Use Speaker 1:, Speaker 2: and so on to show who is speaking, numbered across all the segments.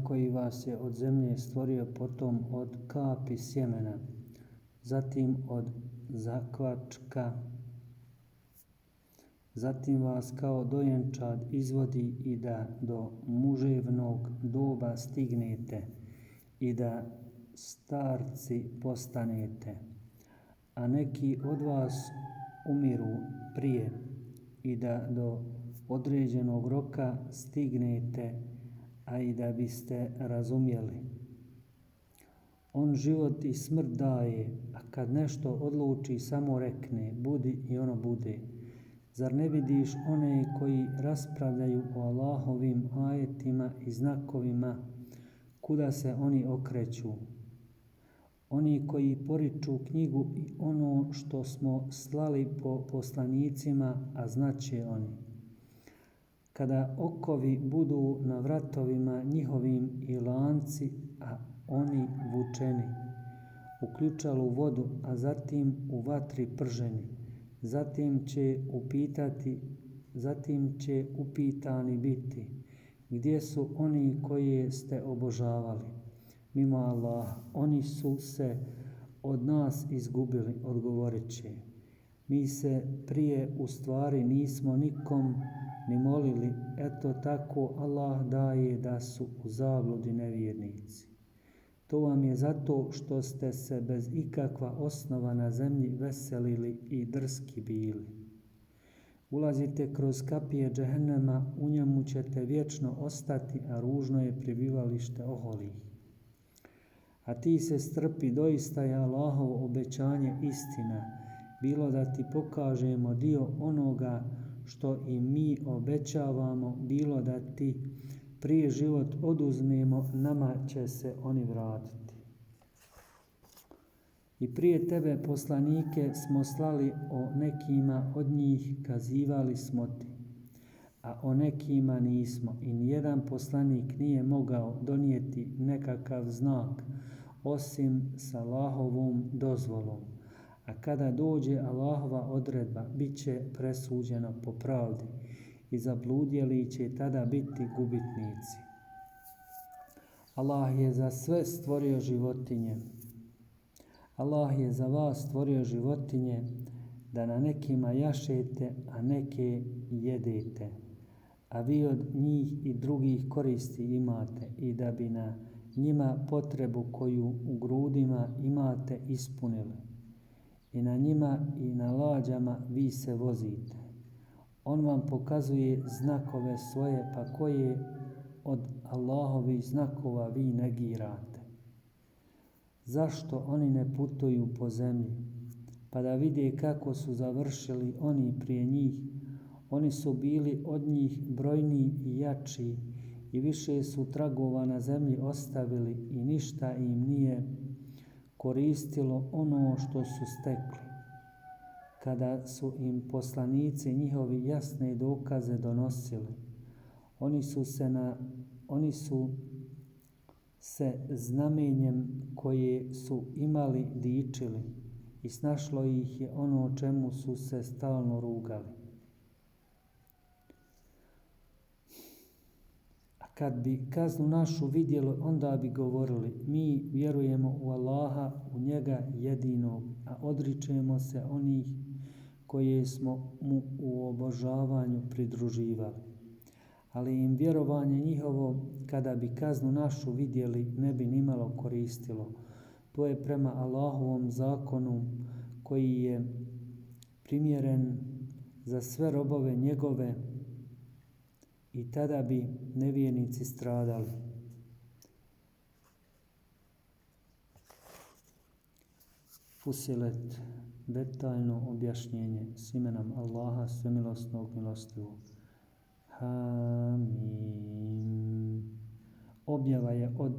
Speaker 1: koji vas je od zemlje stvorio, potom od kapi sjemena, zatim od zakvačka, zatim vas kao dojenčad izvodi i da do muževnog doba stignete i da starci postanete, a neki od vas umiru prije i da do određenog roka stignete, a i da biste razumjeli. On život i smrt daje, a kad nešto odluči samo rekne, budi i ono bude. Zar ne vidiš one koji raspravljaju o Allahovim ajetima i znakovima, kuda se oni okreću? Oni koji poriču knjigu i ono što smo slali po poslanicima, a znaće oni. Kada okovi budu na vratovima njihovim i lanci, a oni vučeni, u ključalu vodu, a zatim u vatri prženi, zatim će upitani biti, gdje su oni koje ste obožavali mimo Allaha? Oni su se od nas izgubili, odgovorit će. Mi se prije u stvari nismo nikom ni molili, eto tako Allah daje da su u zabludi nevjernici. To vam je zato što ste se bez ikakva osnova na zemlji veselili i drski bili. Ulazite kroz kapije džehennema, u njemu ćete vječno ostati, a ružno je prebivalište oholih. A ti se strpi, doista je Allahovo obećanje istina, bilo da ti pokažemo dio onoga što i mi obećavamo, bilo da ti prije život oduzmemo, nama će se oni vratiti. I prije tebe poslanike smo slali, o nekima od njih kazivali smo ti, a o nekima nismo. I nijedan poslanik nije mogao donijeti nekakav znak, osim s Allahovom dozvolom. A kada dođe Allahova odredba, bit će presuđeno po pravdi i zabludjeli će tada biti gubitnici. Allah je za sve stvorio životinje. Allah je za vas stvorio životinje da na nekima jašete, a neke jedete, a vi od njih i drugih koristi imate i da bi na njima potrebu koju u grudima imate ispunili. I na njima i na lađama vi se vozite. On vam pokazuje znakove svoje, pa koje od Allahovih znakova vi negirate? Zašto oni ne putuju po zemlji, pa da vide kako su završili oni prije njih? Oni su bili od njih brojniji i jači i više su tragova na zemlji ostavili i ništa im nije koristilo ono što su stekli. Kada su im poslanici njihovi jasne dokaze donosili, oni su se znamenjem koje su imali dičili i snašlo ih je ono o čemu su se stalno rugali. A kad bi kaznu našu vidjeli, onda bi govorili, mi vjerujemo u Allaha, u njega jedinog, a odričemo se onih koje smo mu u obožavanju pridruživali. Ali im vjerovanje njihovo, kada bi kaznu našu vidjeli, ne bi nimalo koristilo. To je prema Allahovom zakonu koji je primjeren za sve robove njegove i tada bi nevjernici stradali. Fusilet, detaljno objašnjenje s imenom Allaha, svemilosnog, milostivog. Hamim. Objava je od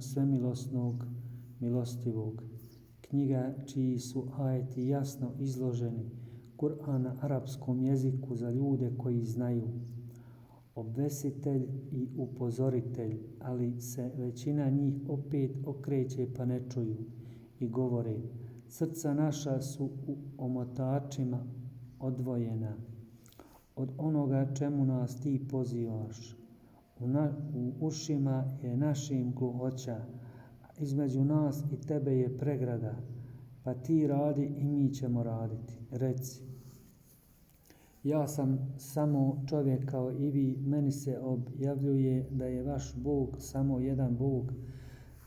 Speaker 1: svemilosnog, milostivog. Knjiga čiji su ajeti jasno izloženi, Kur'an na arapskom jeziku za ljude koji znaju. Obvesitelj i upozoritelj, ali se većina njih opet okreće pa ne čuju i govore, srca naša su u omotačima odvojena od onoga čemu nas ti pozivaš. u ušima je našim gluhoća, između nas i tebe je pregrada, pa ti radi i mi ćemo raditi. Reci, ja sam samo čovjek kao i vi, meni se objavljuje da je vaš Bog samo jedan Bog,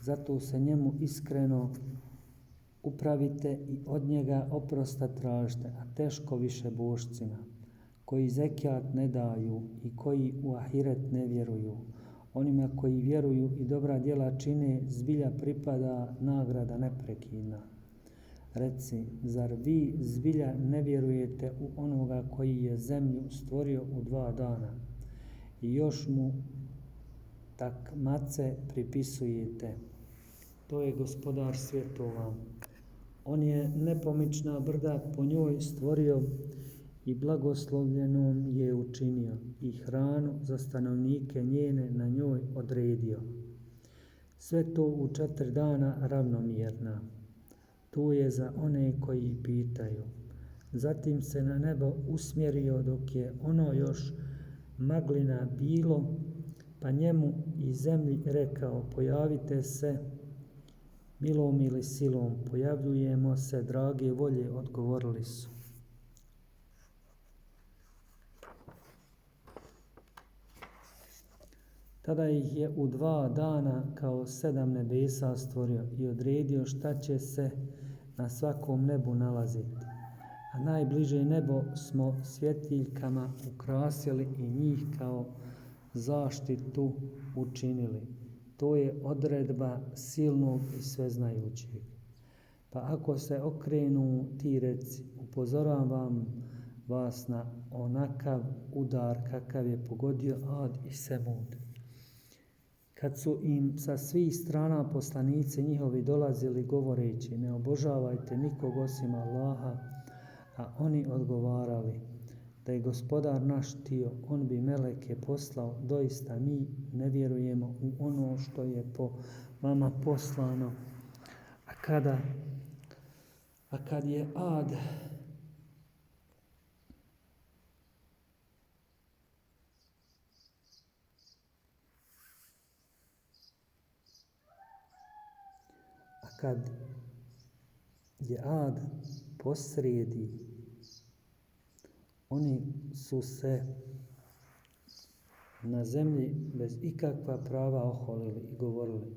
Speaker 1: zato se njemu iskreno upravite i od njega oprosta tražite, a teško više božcima, koji zekijat ne daju i koji u ahiret ne vjeruju. Onima koji vjeruju i dobra djela čine, zbilja pripada nagrada neprekidna. Reci, zar vi zbilja ne vjerujete u onoga koji je zemlju stvorio u 2 dana i još mu takmace pripisujete? To je gospodar svjetova. On je nepomična brda po njoj stvorio i blagoslovljenom je učinio i hranu za stanovnike njene na njoj odredio. Sve to u 4 dana ravnomjerna. Tu je za one koji pitaju. Zatim se na nebo usmjerio dok je ono još maglina bilo, pa njemu i zemlji rekao, pojavite se milom ili silom, pojavljujemo se drage volje, odgovorili su. Tada ih je u 2 dana kao 7 nebesa stvorio i odredio šta će se na svakom nebu nalaziti. A najbliže nebo smo svjetiljkama ukrasili i njih kao zaštitu učinili. To je odredba silnog i sveznajućeg. Pa ako se okrenu, ti reci, upozoravam vas na onakav udar kakav je pogodio Ad i Semud. Kad su im sa svih strana poslanici njihovi dolazili govoreći, ne obožavajte nikog osim Allaha, a oni odgovarali, da je gospodar naš htio, on bi meleke poslao, doista mi ne vjerujemo u ono što je po vama poslano. A kad je Ad posrijedi, oni su se na zemlji bez ikakva prava oholili i govorili,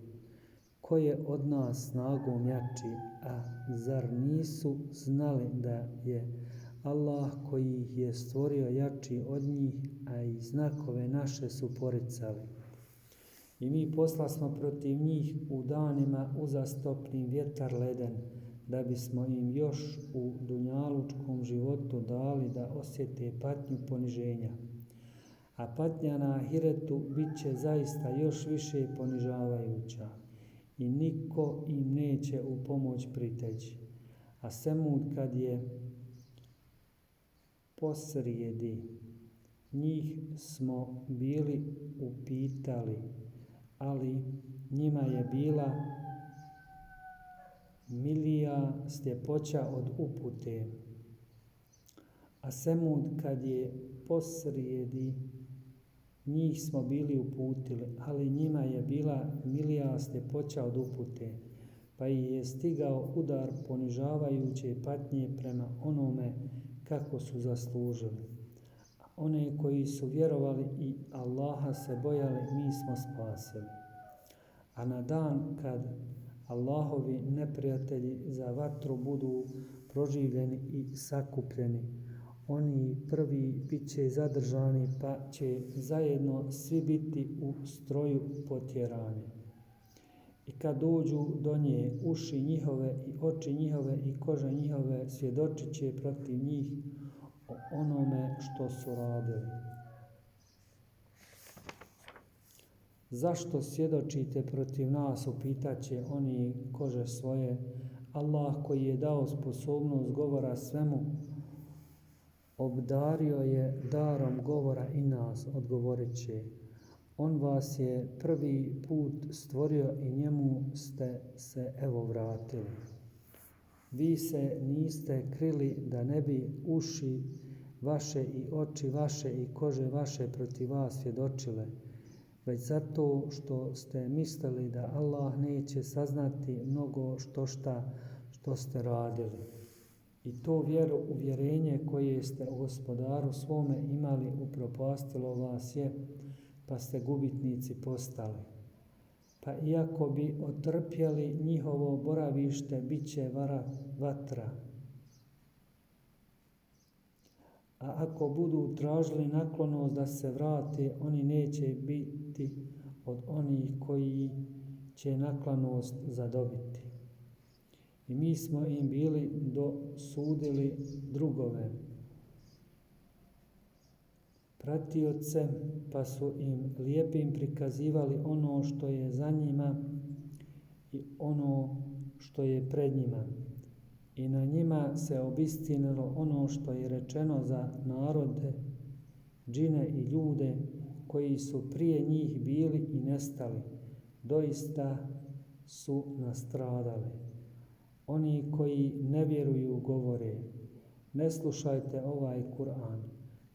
Speaker 1: ko je od nas snagom jači, a zar nisu znali da je Allah koji ih je stvorio jači od njih, a i znakove naše su poricali. I mi poslasmo protiv njih u danima uzastopnim vjetar leden, da bismo im još u dunjalučkom životu dali da osjete patnju poniženja. A patnja na ahiretu bit će zaista još više ponižavajuća i niko im neće u pomoć priteći. A Semud kad je posrijedi, njih smo bili upitali, ali njima je bila milija sljepoća od upute. A Semud kad je posrijedi, njih smo bili uputili, ali njima je bila milija sljepoća od upute, pa ih je stigao udar ponižavajuće patnje prema onome kako su zaslužili. One koji su vjerovali i Allaha se bojali, mi smo spasili. A na dan kad Allahovi neprijatelji za vatru budu proživljeni i sakupljeni, oni prvi bit će zadržani, pa će zajedno svi biti u stroju potjerani. I kad dođu do nje, uši njihove i oči njihove i koža njihove svjedočit će protiv njih o onome što su radili. Zašto svjedočite protiv nas, upitaće oni kože svoje. Allah koji je dao sposobnost govora svemu, obdario je darom govora i nas, odgovorit će. On vas je prvi put stvorio i njemu ste se evo vratili. Vi se niste krili da ne bi uši vaše i oči vaše i kože vaše protiv vas svjedočile, već zato što ste mislili da Allah neće saznati mnogo što ste radili. I to uvjerenje koje ste o Gospodaru svome imali upropastilo vas je, pa ste gubitnici postali. Pa iako bi otrpjeli njihovo boravište, bit će vatra. A ako budu tražili naklonost da se vrate, oni neće biti od onih koji će naklonost zadobiti. I mi smo im bili dosudili drugove, pratioce, pa su im lijepim prikazivali ono što je za njima i ono što je pred njima. I na njima se obistinilo ono što je rečeno za narode, džine i ljude koji su prije njih bili i nestali. Doista su nastradali. Oni koji ne vjeruju govore, ne slušajte ovaj Kur'an,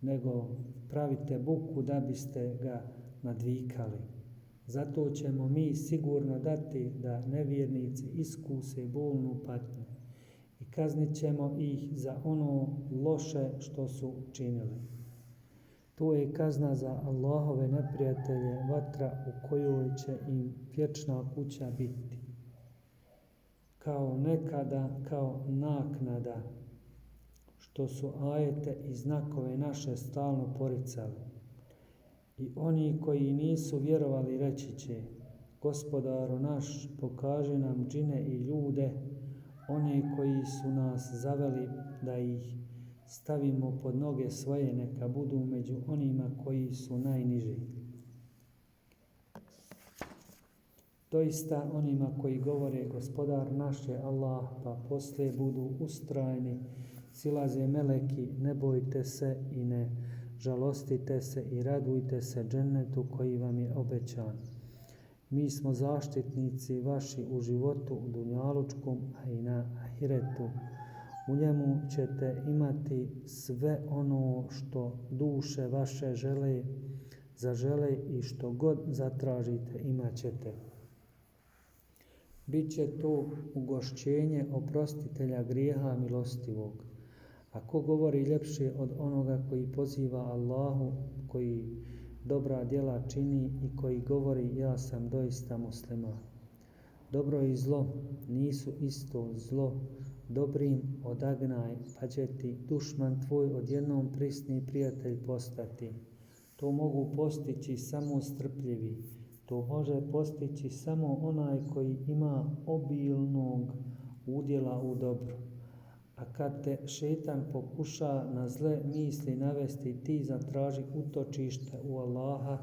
Speaker 1: nego pravite buku da biste ga nadvikali. Zato ćemo mi sigurno dati da nevjernici iskuse bolnu patnju i kaznit ćemo ih za ono loše što su činili. To je kazna za Allahove neprijatelje, vatra u kojoj će im vječna kuća biti. Kao nekada, kao naknada, što su ajete i znakove naše stalno poricali. I oni koji nisu vjerovali reći će, Gospodaru naš, pokaži nam džine i ljude, one koji su nas zaveli da ih stavimo pod noge svoje, neka budu među onima koji su najniži. Doista onima koji govore Gospodar naš je Allah, pa poslije budu ustrajni, silaze meleki, ne bojte se i ne žalostite se i radujte se džennetu koji vam je obećan. Mi smo zaštitnici vaši u životu dunjalučkom, a i na ahiretu. U njemu ćete imati sve ono što duše vaše zažele i što god zatražite imat ćete. Biće to ugošćenje oprostitelja grijeha milostivog. A ko govori ljepše od onoga koji poziva Allahu, koji dobra djela čini i koji govori ja sam doista musliman. Dobro i zlo nisu isto, zlo dobrim odagnaj, pa će ti dušman tvoj odjednom prisni prijatelj postati. To mogu postići samo strpljivi, to može postići samo onaj koji ima obilnog udjela u dobru. A kad te šejtan pokuša na zle misli navesti, ti zatraži utočište u Allaha.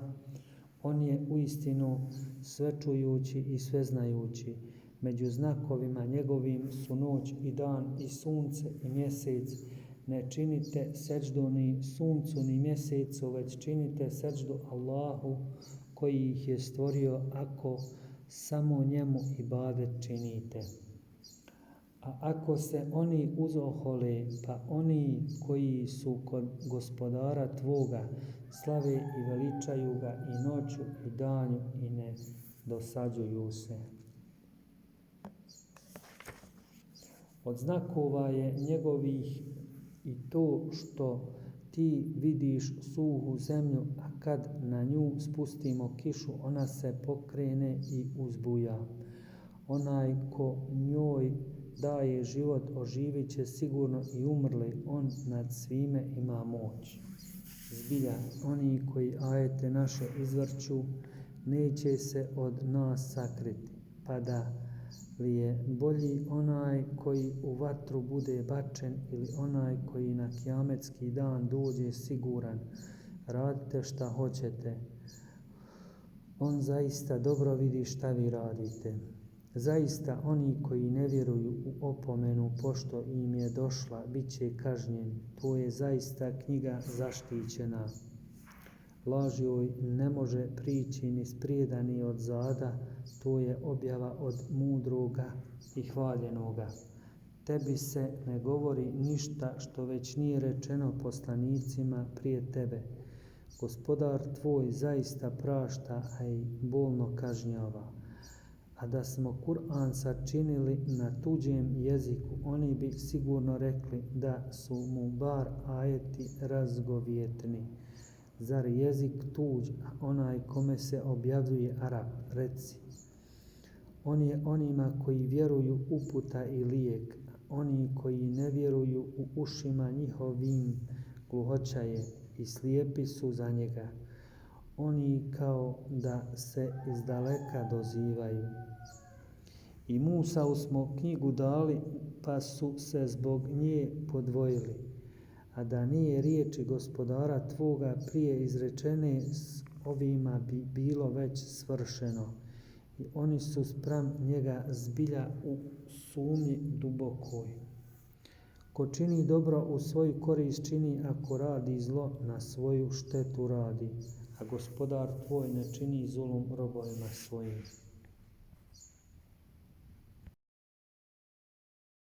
Speaker 1: On je uistinu svečujući i sveznajući. Među znakovima njegovim su noć i dan i sunce i mjesec. Ne činite seđdu ni suncu ni mjesecu, već činite seđdu Allahu koji ih je stvorio, ako samo njemu ibadet činite. A ako se oni uzohole, pa oni koji su kod Gospodara tvoga slave i veličaju ga i noću i danju i ne dosađuju se. Od znakova je njegovih i to što ti vidiš suhu zemlju, a kad na nju spustimo kišu, ona se pokrene i uzbuja. Onaj ko njoj daje život, oživit će sigurno i umrli, on nad svime ima moć. Zbilja, oni koji ajete naše izvrću, neće se od nas sakriti, pa da li je bolji onaj koji u vatru bude bačen ili onaj koji na kijametski dan dođe siguran. Radite šta hoćete, on zaista dobro vidi šta vi radite. Zaista oni koji ne vjeruju u opomenu pošto im je došla, bit će kažnjeni. To je zaista knjiga zaštićena. Laž joj ne može prići ni sprijeda ni od zada, to je objava od mudroga i hvaljenoga. Tebi se ne govori ništa što već nije rečeno poslanicima prije tebe. Gospodar tvoj zaista prašta, a i bolno kažnjava. A da smo Kur'an sačinili na tuđem jeziku, oni bi sigurno rekli da su mu bar ajeti razgovjetni. Zar jezik tuđ, onaj kome se objavljuje Arab, reci. On je onima koji vjeruju uputa i lijek, oni koji ne vjeruju u ušima njihovim gluhoća je i slijepi su za njega. Oni kao da se izdaleka dozivaju. I Musa smo knjigu dali, pa su se zbog nje podvojili. A da nije riječi gospodara tvoga prije izrečene, s ovima bi bilo već svršeno. I oni su spram njega zbilja u sumnji dubokoj. Ko čini dobro u svoju korist čini, ako radi zlo na svoju štetu radi. A gospodar tvoj ne čini zulum robovima svojim.